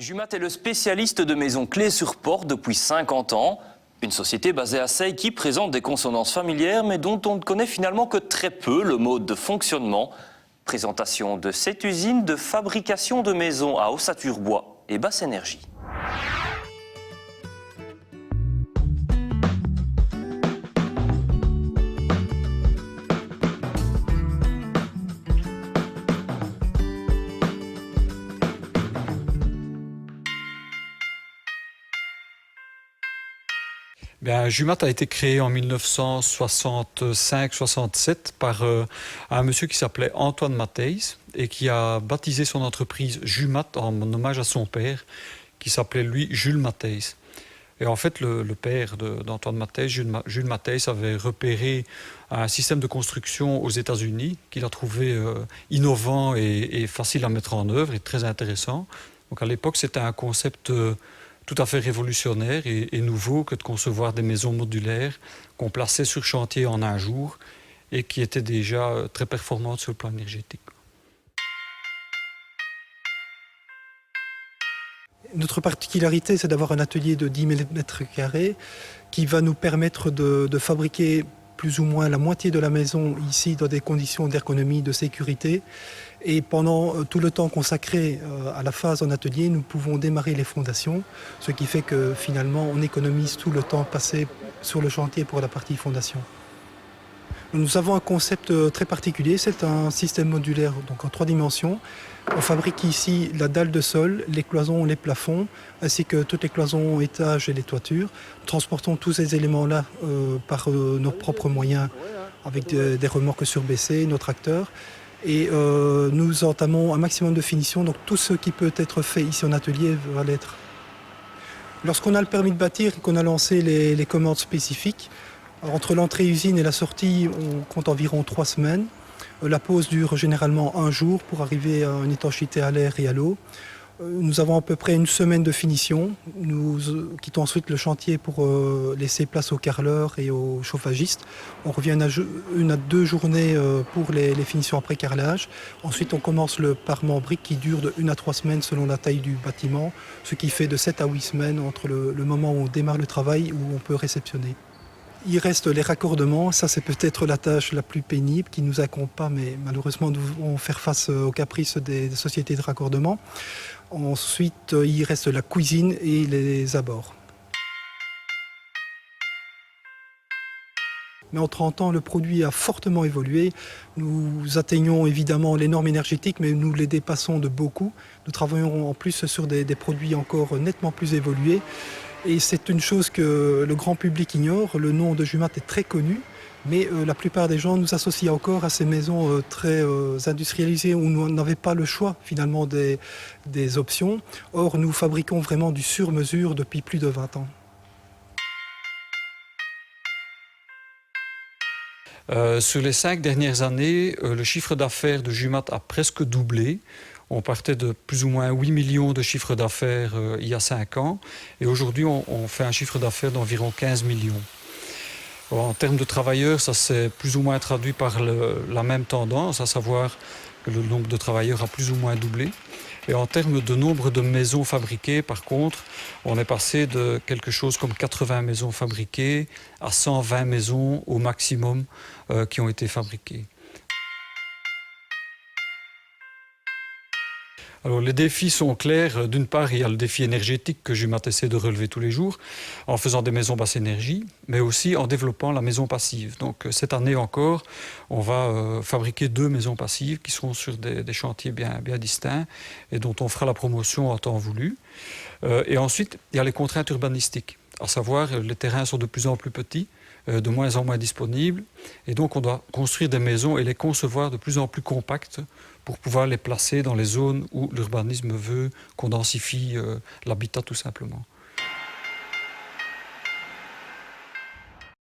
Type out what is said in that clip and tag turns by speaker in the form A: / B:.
A: Jumat est le spécialiste de maisons clés sur porte depuis 50 ans. Une société basée à Seille qui présente des consonances familières mais dont on ne connaît finalement que très peu le mode de fonctionnement. Présentation de cette usine de fabrication de maisons à ossature bois et basse énergie.
B: Jumat a été créé en 1965-67 par un monsieur qui s'appelait Antoine Matthijs et qui a baptisé son entreprise Jumat en hommage à son père qui s'appelait lui Jules Matthijs. Et en fait, le père d'Antoine Matthijs, Jules Matthijs, avait repéré un système de construction aux États-Unis qu'il a trouvé innovant et facile à mettre en œuvre et très intéressant. Donc à l'époque, c'était un concept tout à fait révolutionnaire et nouveau que de concevoir des maisons modulaires qu'on plaçait sur chantier en un jour et qui étaient déjà très performantes sur le plan énergétique.
C: Notre particularité, c'est d'avoir un atelier de 10 000 m² qui va nous permettre de fabriquer plus ou moins la moitié de la maison ici dans des conditions d'ergonomie, de sécurité. Et pendant tout le temps consacré à la phase en atelier, nous pouvons démarrer les fondations, ce qui fait que finalement on économise tout le temps passé sur le chantier pour la partie fondation. Nous avons un concept très particulier, c'est un système modulaire donc en 3 dimensions. On fabrique ici la dalle de sol, les cloisons, les plafonds, ainsi que toutes les cloisons, étages et les toitures. Nous transportons tous ces éléments-là par nos propres moyens, avec des remorques surbaissées, nos tracteurs. Et nous entamons un maximum de finition, donc tout ce qui peut être fait ici en atelier va l'être. Lorsqu'on a le permis de bâtir et qu'on a lancé les commandes spécifiques, entre l'entrée usine et la sortie, on compte environ 3 semaines. La pause dure généralement 1 jour pour arriver à une étanchéité à l'air et à l'eau. Nous avons à peu près 1 semaine de finition. Nous quittons ensuite le chantier pour laisser place aux carreleurs et aux chauffagistes. On revient à 1 à 2 journées pour les finitions après carrelage. Ensuite, on commence le parement brique qui dure de 1 à 3 semaines selon la taille du bâtiment, ce qui fait de 7 à 8 semaines entre le moment où on démarre le travail et où on peut réceptionner. Il reste les raccordements, ça c'est peut-être la tâche la plus pénible qui ne nous incombe pas, mais malheureusement nous devons faire face aux caprices des sociétés de raccordement. Ensuite, il reste la cuisine et les abords. Mais en 30 ans, le produit a fortement évolué. Nous atteignons évidemment les normes énergétiques, mais nous les dépassons de beaucoup. Nous travaillons en plus sur des produits encore nettement plus évolués. Et c'est une chose que le grand public ignore. Le nom de Jumat est très connu, mais la plupart des gens nous associent encore à ces maisons très industrialisées où nous n'avons pas le choix finalement des options. Or, nous fabriquons vraiment du sur-mesure depuis plus de 20 ans.
B: Sur les 5 dernières années, le chiffre d'affaires de Jumat a presque doublé. On partait de plus ou moins 8 millions de chiffre d'affaires il y a 5 ans. Et aujourd'hui, on fait un chiffre d'affaires d'environ 15 millions. En termes de travailleurs, ça s'est plus ou moins traduit par la même tendance, à savoir que le nombre de travailleurs a plus ou moins doublé. Et en termes de nombre de maisons fabriquées, par contre, on est passé de quelque chose comme 80 maisons fabriquées à 120 maisons au maximum qui ont été fabriquées. Alors, les défis sont clairs. D'une part, il y a le défi énergétique que Jumat essaie de relever tous les jours en faisant des maisons basse énergie, mais aussi en développant la maison passive. Donc, cette année encore, on va fabriquer 2 maisons passives qui seront sur des chantiers bien distincts et dont on fera la promotion en temps voulu. Et ensuite, il y a les contraintes urbanistiques, à savoir les terrains sont de plus en plus petits, de moins en moins disponibles, et donc on doit construire des maisons et les concevoir de plus en plus compactes pour pouvoir les placer dans les zones où l'urbanisme veut qu'on densifie l'habitat tout simplement.